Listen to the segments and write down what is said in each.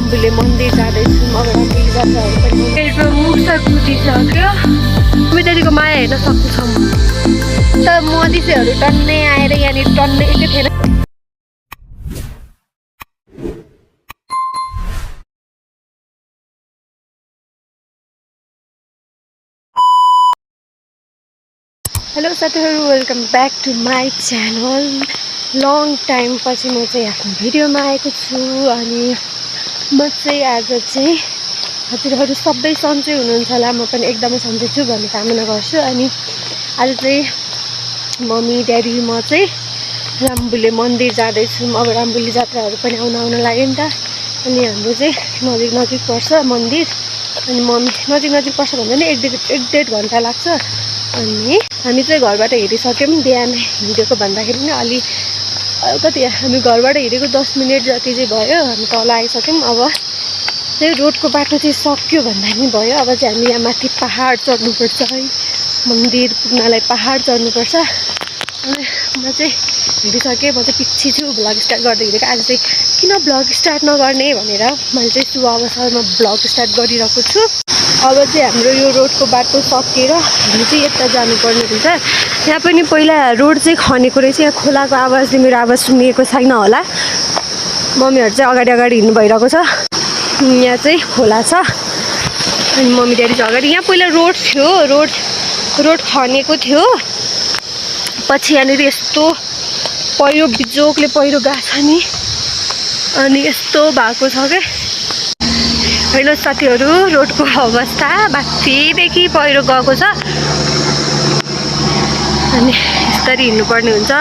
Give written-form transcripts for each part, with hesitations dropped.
रम्बुले मन्दिर जाँदैछौँ। अब रम्बुले जात्राहरू पनि पेटमा मुसा कुदिसक्यो। उमेदेखिको माया हेर्न सक्छौँ त मधिसेहरू टन्नै आएर यहाँनिर टन्नै एकै थिएन। हेलो साथीहरू, welcome back to my channel. Long time पछि म चाहिँ आफ्नो भिडियोमा आएको छु। अनि म चाहिँ आज चाहिँ हजुरहरू सबै सन्चै हुनुहुन्छ होला, म पनि एकदमै सन्चै छु भन्ने कामना गर्छु। अनि आज चाहिँ मम्मी ड्याडी म चाहिँ रम्बुले मन्दिर जाँदैछौँ। अब रम्बुले जात्राहरू पनि आउन लाग्यो नि त। अनि हाम्रो चाहिँ नजिक पर्छ मन्दिर। अनि मम्मी नजिक पर्छ भन्दा नि एक डेढ घन्टा लाग्छ। अनि हामी चाहिँ घरबाट हिँडिसक्यौँ। बिहान हिँडेको भन्दाखेरि नि अलि कति हामी घरबाट हिँडेको 10 मिनट जति चाहिँ भयो। हामी तल आइसक्यौँ। अब चाहिँ रोडको बाटो चाहिँ सक्यो भन्दा नि भयो। अब चाहिँ हामी यहाँ माथि पहाड चढ्नुपर्छ है। मन्दिर पुग्नलाई पहाड चढ्नुपर्छ। अनि म चाहिँ हिँडिसकेँ। म चाहिँ पछि छु भ्लग स्टार्ट गर्दै हिँडेको। आज चाहिँ किन भ्लग स्टार्ट नगर्ने भनेर मैले चाहिँ शुभ अवसरमा भ्लग स्टार्ट गरिरहेको छु। अब चाहिँ हाम्रो यो रोडको बाटो सकिएर हामी चाहिँ यता जानुपर्ने हुन्छ। यहाँ पनि पहिला रोड चाहिँ खनेको रहेछ। यहाँ खोलाको आवाजले मेरो आवाज सुनिएको छैन होला। मम्मीहरू चाहिँ अगाडि हिँड्नु भइरहेको छ। यहाँ चाहिँ खोला छ अनि मम्मी ड्याडी चाहिँ अगाडि। यहाँ पहिला रोड थियो, रोड खनेको थियो। पछि यहाँनिर यस्तो पहिरो बिजोकले पहिरो गएको छ नि। अनि यस्तो भएको छ क्या। हेलो साथीहरू, रोडको अवस्था माथिदेखि पहिरो गएको छ। अनि यसरी हिँड्नुपर्ने हुन्छ।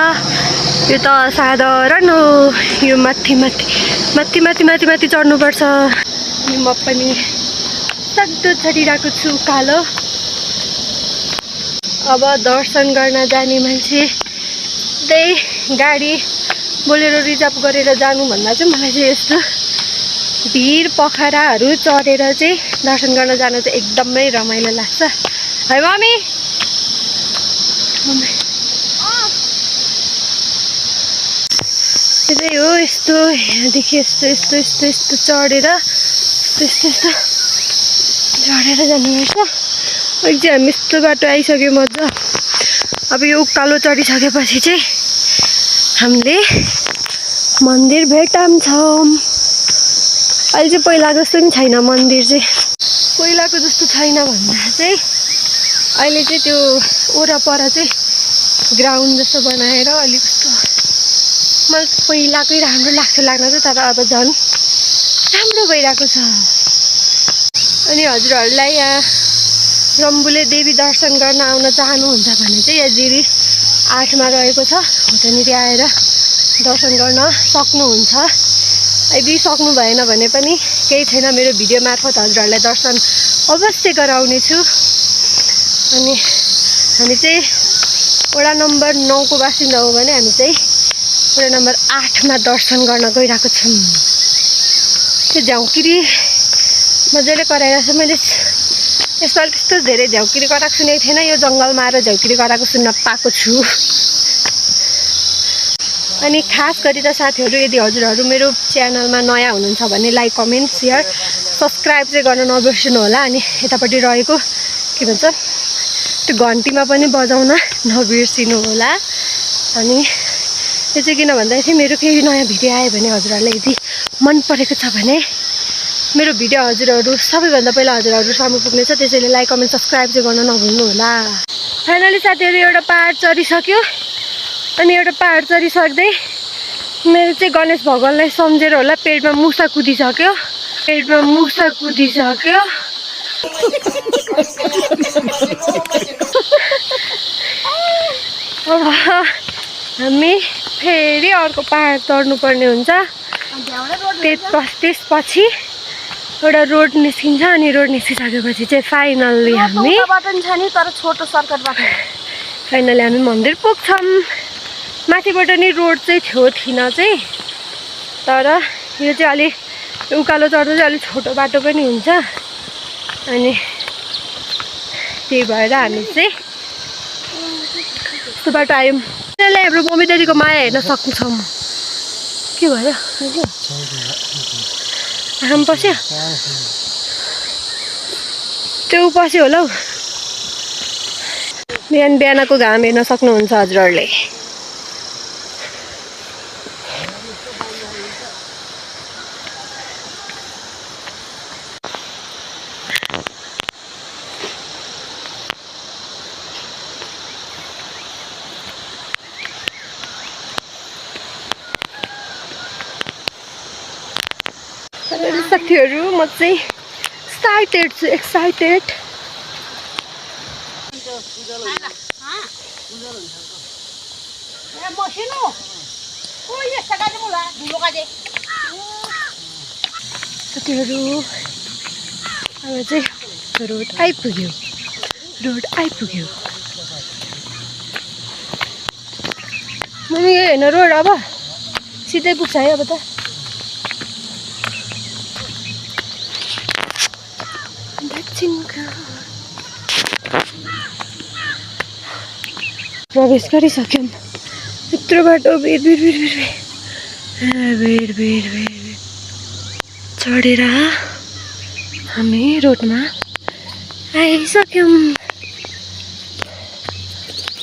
यो त साधारण हो। यो माथि चढ्नुपर्छ। अनि म पनि सक्दो चढिरहेको छु उकालो। अब दर्शन गर्न जाने मान्छे त्यही गाडी बोलेरो रिजर्भ गरेर जानुभन्दा चाहिँ मलाई चाहिँ यस्तो भिर पोखराहरू चढेर चाहिँ दर्शन गर्न जानु चाहिँ एकदमै रमाइलो लाग्छ है मम्मी। त्यही हो, यस्तो यहाँदेखि यस्तो चढेर यस्तो चढेर जानुपर्छ। अहिले चाहिँ हामी यस्तो बाटो आइसक्यो मजा। अब यो उकालो चढिसकेपछि चाहिँ हामीले मन्दिर भेटाउँछौँ। अहिले चाहिँ पहिलाको जस्तो पनि छैन मन्दिर चाहिँ। पहिलाको जस्तो छैन भन्दा चाहिँ अहिले चाहिँ त्यो वरपर चाहिँ ग्राउन्ड जस्तो बनाएर अलिक कस्तो मलाई पहिलाकै राम्रो लाग्न चाहिँ। तर अब झन् राम्रो भइरहेको छ। अनि हजुरहरूलाई यहाँ रम्बुले देवी दर्शन गर्न आउन चाहनुहुन्छ भने चाहिँ यहाँ जिरी 8मा रहेको छ। त्यहाँनिर आएर दर्शन गर्न सक्नुहुन्छ। यदि सक्नु भएन भने पनि केही छैन, मेरो भिडियो मार्फत हजुरहरूलाई दर्शन अवश्य गराउने छु। अनि हामी चाहिँ वडा नम्बर 9 को बासिन्दा हो भने हामी चाहिँ वडा नम्बर 8मा दर्शन गर्न गइरहेको छौँ। त्यो झ्याउकिरी मजाले कराइरहेको छ। मैले यसपालि त्यस्तो धेरै झ्याउकिरी कराएको सुनेको थिएन। यो जङ्गलमा आएर झ्याउकिरी कराएको सुन्न पाएको छु। अनि खास गरी त साथीहरू, यदि हजुरहरू मेरो च्यानलमा नयाँ हुनुहुन्छ भने लाइक कमेन्ट सेयर सब्सक्राइब चाहिँ गर्न नबिर्सिनु होला। अनि यतापट्टि रहेको के भन्छ त्यो घन्टीमा पनि बजाउन नबिर्सिनु होला। अनि त्यो चाहिँ किन भन्दाखेरि मेरो केही नयाँ भिडियो आयो भने हजुरहरूलाई यदि मन परेको छ भने मेरो भिडियो हजुरहरू सबैभन्दा पहिला हजुरहरू सामु पुग्नेछ। त्यसैले लाइक कमेन्ट सब्सक्राइब चाहिँ गर्न नभुल्नु होला। फाइनली साथीहरू एउटा पहाड चढिसक्यो। अनि एउटा पहाड चढिसक्दै मेरो चाहिँ गणेश भगवानलाई सम्झेर होला पेटमा मुसा कुदिसक्यो। अब हामी फेरि अर्को पहाड चढ्नुपर्ने हुन्छ। त्यसपछि एउटा रोड निस्किन्छ। अनि रोड निस्किसकेपछि चाहिँ फाइनल्ली हामी मन्दिर पुग्छौँ। माथिबाट नि रोड चाहिँ थिएन चाहिँ। तर यो चाहिँ अलि उकालो चढ्दा चाहिँ अलिक छोटो बाटो पनि हुन्छ। अनि त्यही भएर हामी चाहिँ यस्तो बाटो आयौँ। त्यसले हाम्रो मम्मी ड्याडीको माया हेर्न सक्छौँ। के भयो आँखा पस्यो त्यो पस्यो होला हौ बिहान बिहानको घाम हेर्न सक्नुहुन्छ हजुरहरूले साथीहरू म चाहिँ एक्साइटेड साथीहरू अब चाहिँ रोड आइपुग्यो मम्मी यो हेर्न रोड अब सिधै पुग्छ है अब त प्रवेश गरिसक्यौँ यत्रो बाटो भिड चढेर हामी रोडमा आइसक्यौँ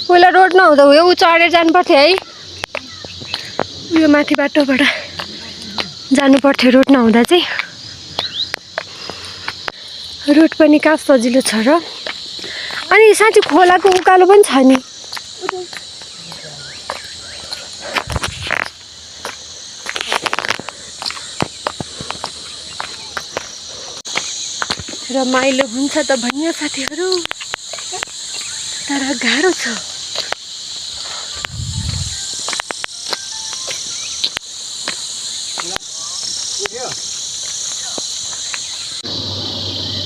पहिला रोड नहुँदा उयो चढेर जानुपर्थ्यो है उयो माथि बाटोबाट जानुपर्थ्यो रोड नहुँदा चाहिँ रोड पनि कहाँ सजिलो छ र अनि साँच्चै खोलाको उकालो पनि छ नि रमाइलो हुन्छ त भन्यो साथीहरू तर गाह्रो छ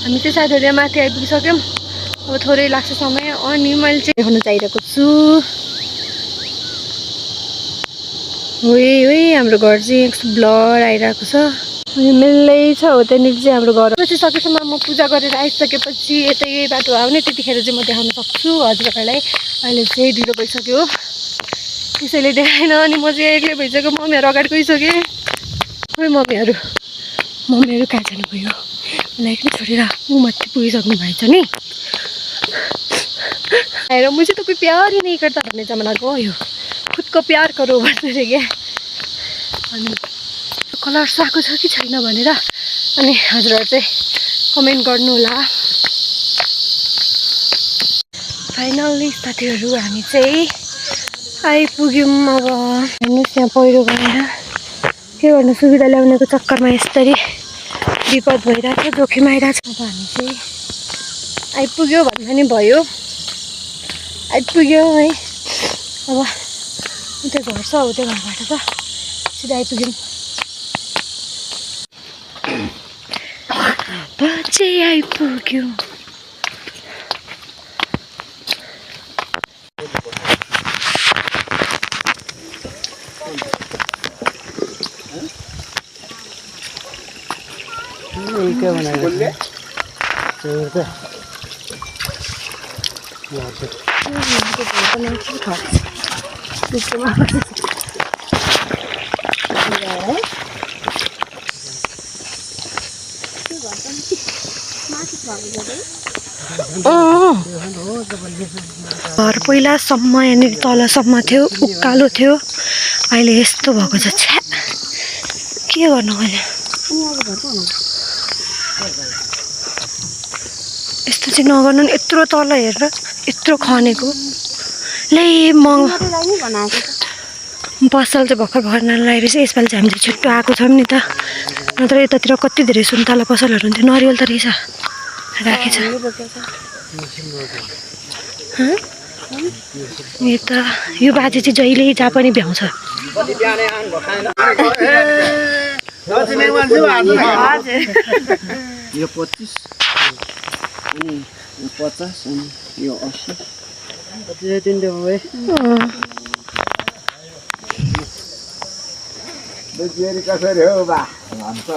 हामी चाहिँ साथीहरू माथि आइपुगिसक्यौँ अब थोरै लाग्छ समय अनि मैले चाहिँ देखाउन चाहिरहेको छु ओइ हाम्रो घर चाहिँ यस्तो ब्लर आइरहेको छ अनि मिल्दै छ हो त्यहाँनिर चाहिँ हाम्रो घर चाहिँ सकेसम्म म पूजा गरेर आइसकेपछि यतै यही बाटो आउने त्यतिखेर चाहिँ म देखाउन सक्छु हजुरहरूलाई अहिले चाहिँ ढिलो भइसक्यो त्यसैले देखाएन अनि म चाहिँ एक्लै भइसक्यो मम्मीहरू अगाडि गइसकेँ खोइ मम्मीहरू कहाँ जानुभयो मलाई एक्लै छोडेर ऊ माथि पुगिसक्नु भएछ नि आएर मुझे त कोही प्यार ही नहीं करता भन्ने जमाना गयो खुदको प्यार करो भन्दै थिएँ क्या अनि कलर्स आएको छ कि छैन भनेर अनि हजुरहरू चाहिँ कमेन्ट गर्नु होला फाइनल्ली साथीहरू हामी चाहिँ आइपुग्यौँ अब हेर्नुहोस् यहाँ पहिरो गएर के गर्नु सुविधा ल्याउनेको चक्करमा यसरी विपद भइरहेको छ जोखिम आइरहेको छ अब हामी चाहिँ आइपुग्यो भन्दा नि भयो आइपुग्यो है अब त्यो घर छ हो त्यो घरबाट त सिधै आइपुग्यौँ पछि आइपुग्यो क्या बनाएको घर पहिलासम्म यहाँनिर तलसम्म थियो उकालो थियो अहिले यस्तो भएको छ छ्या के गर्नु मैले यस्तो चाहिँ नगर्नु नि यत्रो तल हेरेर यत्रो खनेको लै पसल चाहिँ भर्खर नलागिरहेछ यसपालि चाहिँ हामीले छिट्टो आएको छौँ नि त नत्र यतातिर कति धेरै सुन्तला पसलहरू हुन्थ्यो नरिवल त रहेछ राखेछ यो बाजे चाहिँ जहिले जहाँ पनि भ्याउँछ यो 25 अनि 50 अनि यो 80 कति तिनले भयो बेरी कसरी हो बा भन्छ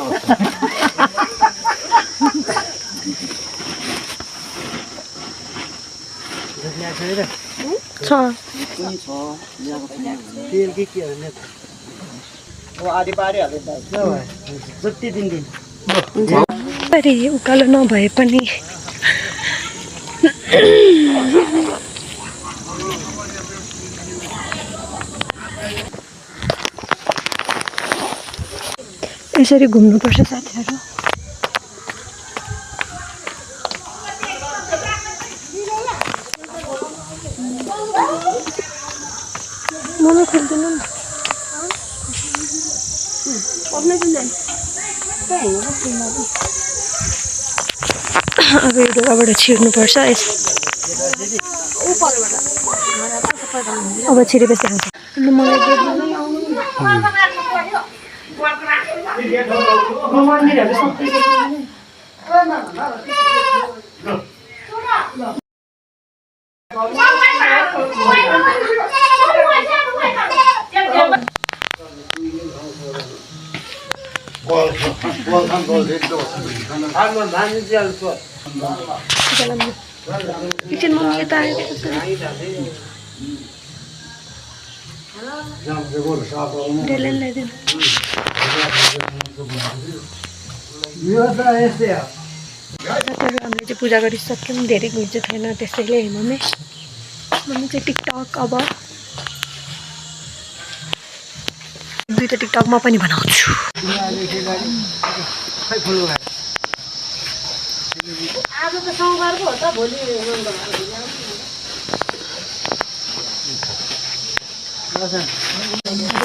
छ तेल के हो नि अब आधी पारी हाले त जति दिन अरे उकालो नभए पनि यसरी घुम्नुपर्छ साथीहरू। मम्मी खोलिदिनु न। अब यो ढोकाबाट छिर्नुपर्छ। अब छिरेपछि आउँछ। मलाई मन्दिरहरू सबै किचन मम्मी यता आएको छ। डेलन ल्याइदिनु। हामीले चाहिँ पूजा गरिसक्यौँ। धेरै घुइँचो थिएन त्यसैले मम्मी चाहिँ टिकटक अब दुईवटा टिकटक म पनि बनाउँछु। आज त सोमबारको हो त भोलि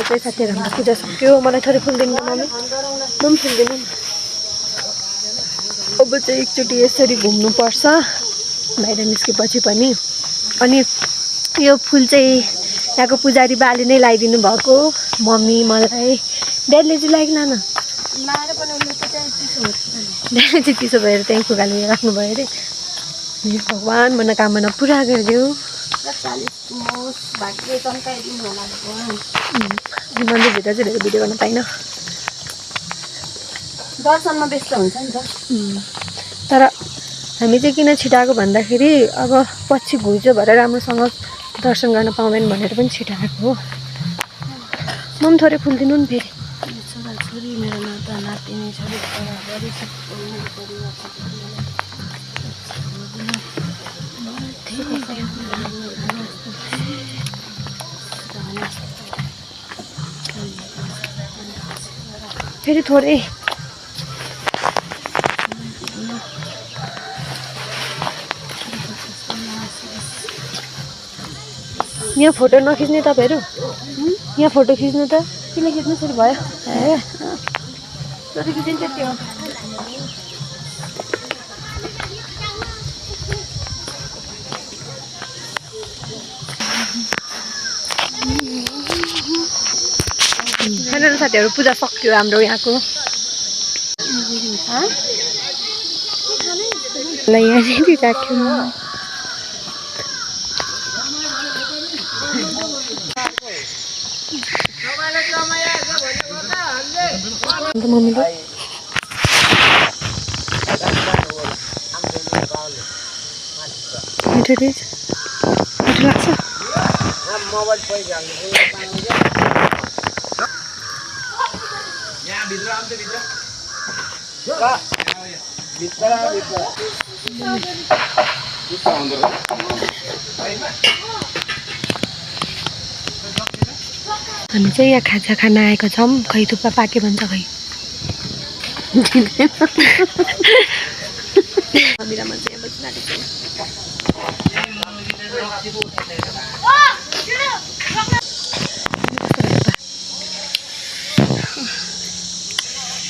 चाहिँ साथीहरू हाम्रो पूजा सक्यो। मलाई थोरै फुल दिनु मम्मी। म पनि फुल दिनु न। अब चाहिँ एकचोटि यसरी घुम्नुपर्छ बाहिर निस्केपछि पनि। अनि यो फुल चाहिँ यहाँको पुजारी बाले नै लगाइदिनु भएको। मम्मी मलाई ड्याडीले चाहिँ लाइकन न लाएर पनि उसले त त्यहाँ चिसो हुन्छ। ड्याडीले चाहिँ चिसो भएर त्यहीँ फुगाले राख्नुभयो अरे। भगवान् मनोकामना पुरा गरिदियो। भाग्य चम्काइदिनु होला भगवान्। मन्दिरभित्र चाहिँ धेरै भिडियो गर्न पाइनँ। दर्शनमा व्यस्त हुन्छ नि त। तर हामी चाहिँ किन छिटाएको भन्दाखेरि अब पछि घुइँचो भएर राम्रोसँग दर्शन गर्न पाउँदैन भनेर पनि छिटाएको हो। म पनि थोरै फुल दिनु नि फेरि। छोराछोरी मेरो नाता नातिनी छोरी छोराबुहारी फेरि थोरै यहाँ फोटो नखिच्ने तपाईँहरू। यहाँ फोटो खिच्नु त किन खिच्नु सुरु भयो? ए छोरी खिचिन्छ त्यो। हेर्नु साथीहरू पूजा सक्यो हाम्रो यहाँको। यहाँनिर राख्यौँ। मम्मीले मिठो रहेछ। मिठो लाग्छ। हामी चाहिँ यहाँ खाजा खान आएको छौँ। खै थुक्पा पाके भन्छ खै। हामीरामा चाहिँ यहाँ बसिरहेको छ।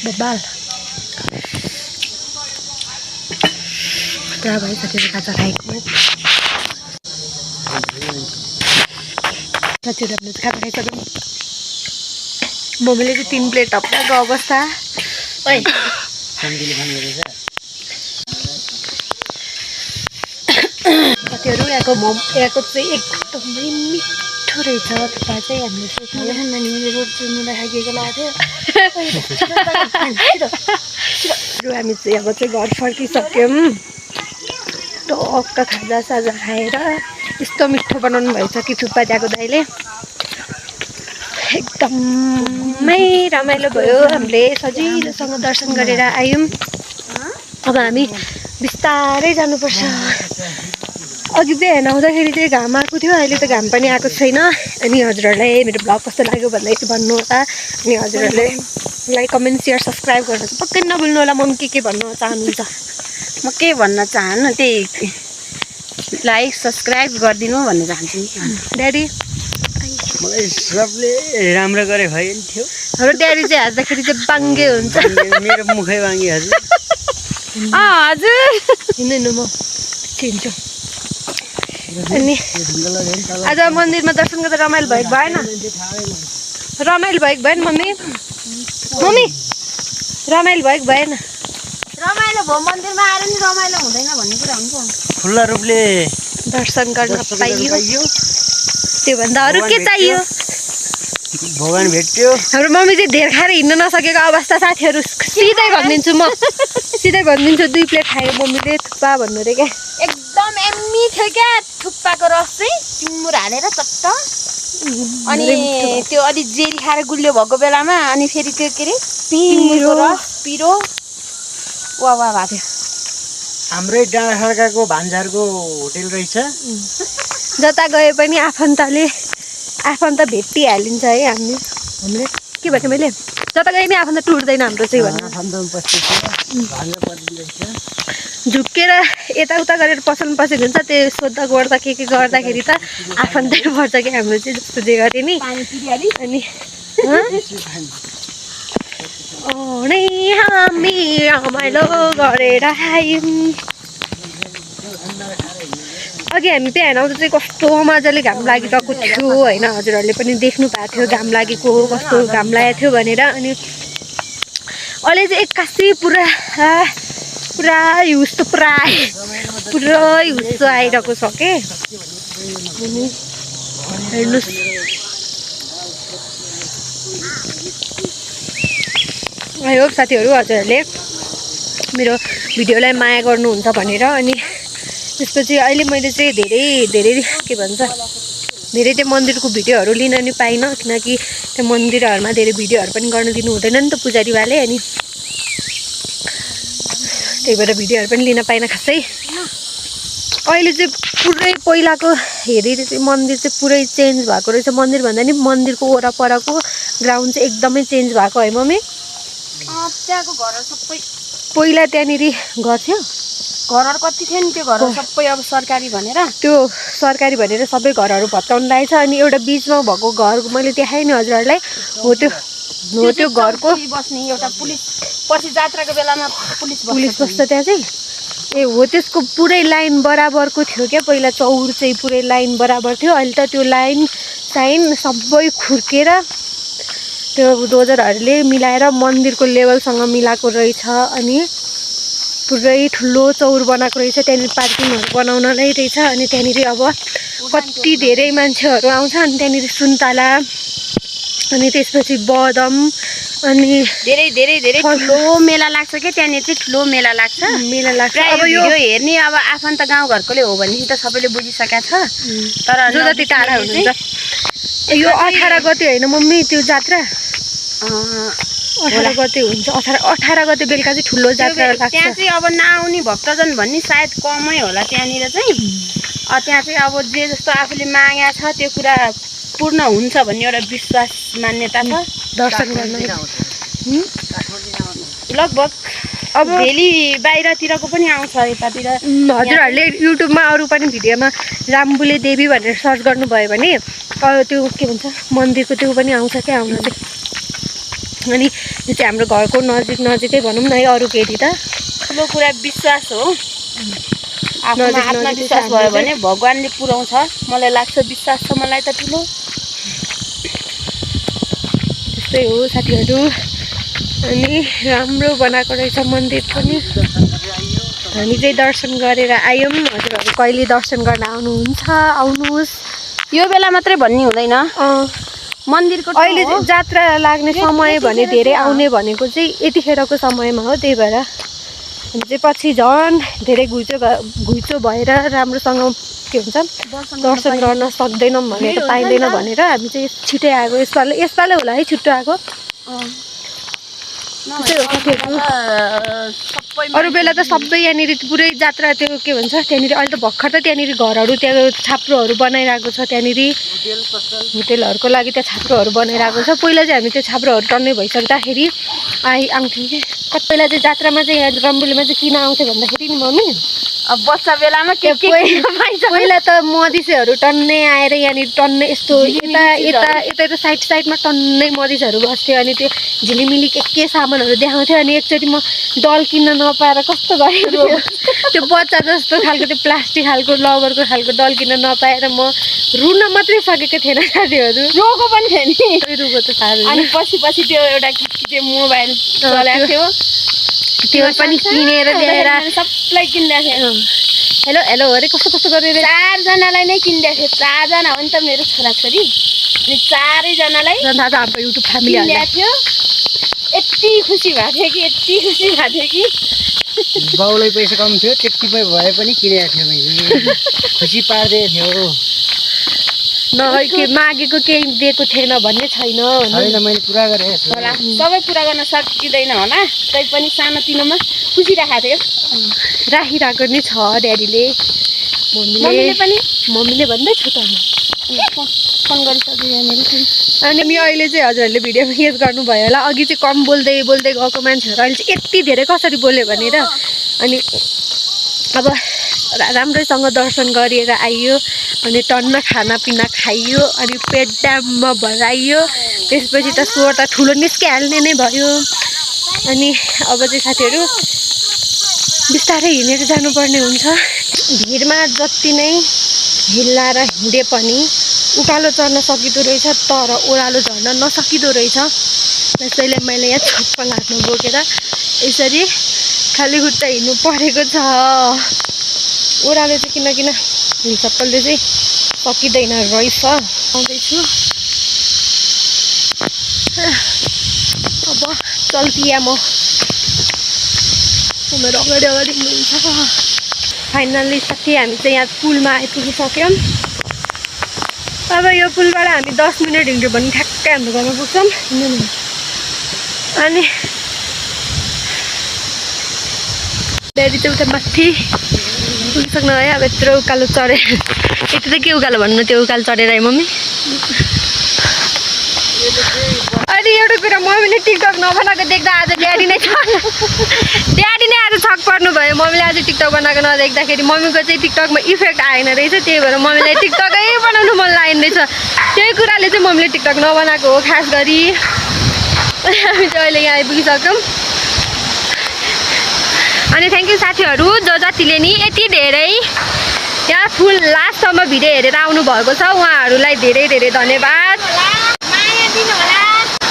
बबाल पुरा भयो साथीहरू खाजा खाएको। साथीहरू हामीले चाहिँ खाजा खाइसक्यौँ। मम्मीले चाहिँ 3 प्लेट हप्ताको अवस्था। साथीहरू यहाँको यहाँको चाहिँ एकदमै मिठो रहेछ थुक्पा चाहिँ। हामीले चाहिँ नानीले रोड चुन्नुलाई खाइदिएको लाग्यो। हामी चाहिँ अब चाहिँ घर फर्किसक्यौँ। टक्क खाजा साजा खाएर यस्तो मिठो बनाउनु भएछ कि थुक्पा त्यहाँको दाइले। एकदमै रमाइलो भयो। हामीले सजिलोसँग दर्शन गरेर आयौँ। अब हामी बिस्तारै जानुपर्छ। अघि बिहान आउँदाखेरि चाहिँ घाम आएको थियो, अहिले त घाम पनि आएको छैन। अनि हजुरहरूलाई मेरो ब्लग कस्तो लाग्यो भन्दै भन्नु होला। अनि हजुरहरूले लाइक कमेन्ट सेयर सब्सक्राइब गर्नु चाहिँ पक्कै नभुल्नु होला। मम्मी के भन्न चाहनुहुन्छ? म के भन्न चाहन्न, त्यही लाइक सब्सक्राइब गरिदिनु भन्न चाहन्छु नि। ड्याडी मलाई सबले राम्रो गरे भइन्थ्यो। हाम्रो ड्याडी चाहिँ हाँस्दाखेरि चाहिँ बाङ्गे हुन्छ। मेरो मुखै बाङ्गी हजुर। हजुर हिँड्नु म छिन्छु। अनि आज मन्दिरमा दर्शन गर्दा रमाइलो भएको भएन? रमाइलो भएको भएन मम्मी? मम्मी रमाइलो भएको भएन? रमाइलो भयो, मन्दिरमा आएर नि रमाइलो हुँदैन भन्ने कुरा हुन्छ। खुल्ला रूपले दर्शन गर्न पाइयो, त्योभन्दा अरू के चाहियो? भगवान भेट्यो। हाम्रो मम्मी चाहिँ धेर खाएर हिँड्न नसकेको अवस्था साथीहरू। सिधै भनिदिन्छु म, सिधै भनिदिन्छु। 2 प्लेट खायो मम्मीले, थुक्पा भन्नु अरे क्या। एकदम एम्मी थियो क्या थुक्पाको रस चाहिँ, टिमुर हालेर चट्ट। अनि त्यो अलि जेरी खाएर गुलियो भएको बेलामा अनि फेरि त्यो के अरे पिरो रस पिरो वा वा भएको थियो। हाम्रै डाँडाखर्काको भान्जारको होटेल रहेछ। जता गए पनि आफन्त भेटिहालिन्छ है हामीले के भने मैले जता गए पनि आफन्त टुट्दैन हाम्रो चाहिँ भन्नु। झुक्केर यताउता गरेर पसलमा पसेको हुन्छ, त्यो सोद्धा गर्दा के गर्दाखेरि त आफन्तै पर्छ कि हाम्रो चाहिँ। जस्तो जे गरे नि अनि नै हामी रमाइलो गरेर आयौँ। अघि हामी बिहान आउँदा चाहिँ कस्तो मजाले घाम लागिरहेको थियो होइन। हजुरहरूले पनि देख्नु भएको थियो घाम लागेको, कस्तो घाम लागेको थियो भनेर। अनि अहिले चाहिँ एक्कासी पुरै हिउँ आइरहेको छ के। अनि हेर्नुहोस् आई होप साथीहरू हजुरहरूले मेरो भिडियोलाई माया गर्नुहुन्छ भनेर। अनि त्यसपछि अहिले मैले चाहिँ धेरै के भन्छ धेरै त्यो मन्दिरको भिडियोहरू लिन नि पाइनँ, किनकि त्यो मन्दिरहरूमा धेरै भिडियोहरू पनि गर्न दिनु हुँदैन नि त पुजारीवाले। अनि त्यही भएर भिडियोहरू पनि लिन पाइनँ खासै। अहिले चाहिँ पुरै पहिलाको हेरी चाहिँ मन्दिर चाहिँ पुरै चेन्ज भएको रहेछ। मन्दिर भन्दा नि मन्दिरको वरपरको ग्राउन्ड चाहिँ एकदमै चेन्ज भएको है मम्मी? त्यहाँको घरहरू सबै पहिला त्यहाँनिर घर थियो, घरहरू कति थियो नि, त्यो घरहरू सबै अब सरकारी भनेर सबै घरहरू भत्काउनु लागेछ। अनि एउटा बिचमा भएको घर मैले देखाएँ नि हजुरहरूलाई, हो त्यो घरको बस्ने एउटा पुलिस पछि जात्राको बेलामा पुलिस बस्छ त्यहाँ चाहिँ। ए हो, त्यसको पुरै लाइन बराबरको थियो क्या पहिला। चौर चाहिँ पुरै लाइन बराबर थियो। अहिले त त्यो लाइन साइन सबै खुर्केर त्यो डोजरहरूले मिलाएर मन्दिरको लेभलसँग मिलाएको रहेछ। अनि पुरै ठुलो चौर बनाएको रहेछ। त्यहाँनिर पार्किङहरू बनाउनलाई रहेछ। अनि त्यहाँनिर अब कति धेरै मान्छेहरू आउँछ। अनि त्यहाँनिर सुन्तला अनि त्यसपछि बदम अनि धेरै ठुलो मेला लाग्छ क्या त्यहाँनिर चाहिँ। ठुलो मेला लाग्छ। अब यो हेर्ने अब आफन्त गाउँघरकोले हो भने त सबैले बुझिसकेको छ। तर जो जति टाढा हुनुहुन्छ यो 18 गते होइन मम्मी त्यो जात्रा? 18 गते हुन्छ। 18 गते बेलुका चाहिँ ठुलो जात्रा लाग्छ। त्यहाँ चाहिँ अब नआउने भक्तजन भन्ने सायद कमै होला त्यहाँनिर चाहिँ। त्यहाँ चाहिँ अब जे जस्तो आफूले मागेको छ त्यो कुरा पूर्ण हुन्छ भन्ने एउटा विश्वास मान्यता छ। दर्शन गर्न लगभग अब भेली बाहिरतिरको पनि आउँछ यतातिर। हजुरहरूले युट्युबमा अरू पनि भिडियोमा रामबुले देवी भनेर सर्च गर्नुभयो भने त्यो के भन्छ मन्दिरको त्यो पनि आउँछ क्या आउन चाहिँ। अनि यो चाहिँ हाम्रो घरको नजिकै भनौँ न है। अरू केही त ठुलो कुरा विश्वास हो। आफूमा आत्मविश्वास भयो भने भगवान्ले पुर्याउँछ। मलाई लाग्छ विश्वास छ मलाई त ठुलो। त्यस्तै हो साथीहरू। अनि राम्रो बनाएको रहेछ मन्दिर पनि। हामी चाहिँ दर्शन गरेर आयौँ। हजुरहरू कहिले दर्शन गर्न आउनुहुन्छ आउनुहोस्। यो बेला मात्रै भन्ने हुँदैन। मन्दिरको अहिले जात्रा लाग्ने समय भने धेरै आउने भनेको चाहिँ यतिखेरको समयमा हो। त्यही भएर हामी चाहिँ पछि झन् धेरै घुइँचो भएर राम्रोसँग के भन्छ दर्शन गर्न सक्दैनौँ भनेर पाइँदैन भनेर हामी चाहिँ छिटै आएको यसपालि होला है छिटो आएको अरू बेला त सबै यहाँनिर पुरै जात्रा त्यो के भन्छ त्यहाँनिर अहिले त भर्खर त त्यहाँनिर घरहरू त्यहाँ छाप्रोहरू बनाइरहेको छ त्यहाँनिर होटेलहरूको लागि त्यहाँ छाप्रोहरू बनाइरहेको छ पहिला चाहिँ हामी त्यो छाप्रोहरू टन्नै भइसक्दाखेरि आउँथ्यौँ कि कति बेला चाहिँ जात्रामा चाहिँ यहाँ रम्बुलीमा चाहिँ किन आउँथ्यो भन्दाखेरि नि मम्मी अब बच्चा बेलामा के पहिला त मधिसेहरू टन्नै आएर यहाँनिर टन्नै यस्तो यता साइडमा टन्नै मधिसहरू बस्थ्यो अनि त्यो झिलिमिली के सामानहरू देखाउँथ्यो अनि एकचोटि म डल किन्न नपाएर कस्तो गरेको थियो त्यो बच्चा जस्तो खालको त्यो प्लास्टिक खालको लबरको खालको डल किन्न नपाएर म रुन मात्रै सकेको थिएन साथीहरू रोको पनि थियो नि रुको त साह्रो अनि पछि त्यो एउटा त्यो मोबाइल चलाएको थियो त्यो पनि किनेर ल्याएर सबलाई किनिदिएको थियो हेलो हेलो अरे कस्तो गरेर 4 जनालाई नै किनिदिएको थियो 4 जना हो नि त मेरो छोराछोरी अनि 4 जनालाई दादा हाम्रो युट्युब फ्यामिली किनिदिएको थियो यति खुसी भएको थियो कि बाउलाई पैसा कम थियो त्यति भए पनि किनेको थियो मैले खुसी पार्दै थियो के मागेको केही दिएको थिएन भन्ने छैन मैले पुरा गरेँ होला सबै पुरा गर्न सकिँदैन होला तै पनि सानोतिनोमा खुसी राखेको थियो राखिरहेको नि छ ड्याडीले मम्मीले भन्दैछु त फोन गरिसक्यो यहाँनिर अनि अहिले चाहिँ हजुरहरूले भिडियोमा गेस गर्नुभयो होला अघि चाहिँ कम बोल्दै गएको मान्छेहरू अहिले चाहिँ यति धेरै कसरी बोल्यो भनेर अनि अब राम्रैसँग दर्शन गरिएर आइयो अनि टन्न खानापिना खाइयो अनि पेट ड्याममा भराइयो त्यसपछि त स्वर त ठुलो निस्किहाल्ने नै भयो अनि अब चाहिँ साथीहरू बिस्तारै हिँडेर जानुपर्ने हुन्छ भिडमा जति नै हिल्लाएर हिँडे पनि उकालो चढ्न सकिँदो रहेछ तर ओह्रालो झर्न नसकिँदो रहेछ त्यसैले मैले यहाँ चप्पल हातमा बोकेर यसरी खाली खुट्टा हिँड्नु परेको छ ओह्रालो चाहिँ किन हिल चप्पलले चाहिँ सकिँदैन रहेछ आउँदैछु अब चल्तिया म मेरो अगाडि हुनुहुन्छ फाइनल्ली साथी हामी चाहिँ यहाँ पुलमा आइपुगिसक्यौँ अब यो पुलबाट हामी 10 मिनट हिँड्यो भने ठ्याक्कै हाम्रो घरमा पुग्छौँ अनि ड्याडी चाहिँ उता माथि पुगिसक्नु है अब यत्रो उकालो चढेर यति त के उकालो भन्नु त्यो उकालो चढेर है मम्मी अनि एउटा कुरा मम्मीले टिकटक नबनाएको देख्दा आज ड्याडी नै आज छक पर्नु भयो मम्मीले आज टिकटक बनाएको नदेख्दाखेरि मम्मीको चाहिँ टिकटकमा इफेक्ट आएन रहेछ त्यही भएर मम्मीलाई टिकटकै बनाउनु मन लागेन रहेछ त्यही कुराले चाहिँ मम्मीले टिकटक नबनाएको हो खास गरी हामी चाहिँ अहिले यहाँ आइपुगिसक्यौँ अनि थ्याङ्क यू साथीहरू जतिले नि यति धेरै यहाँ फुल लास्टसम्म भिडियो हेरेर आउनु भएको छ उहाँहरूलाई धेरै धेरै धन्यवाद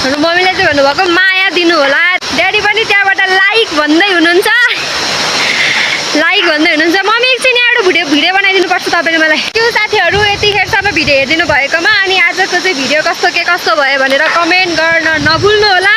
मम्मीले चाहिँ भन्नुभएको माया दिनु होला ड्याडी पनि त्यहाँबाट लाइक भन्दै हुनुहुन्छ मम्मी एकछिन यहाँबाट भिडियो बनाइदिनुपर्छ तपाईँले मलाई त्यो साथीहरू यतिखेरसम्म भिडियो हेरिदिनु भएकोमा अनि आजको चाहिँ भिडियो कस्तो भयो भनेर कमेन्ट गर्न नभुल्नु होला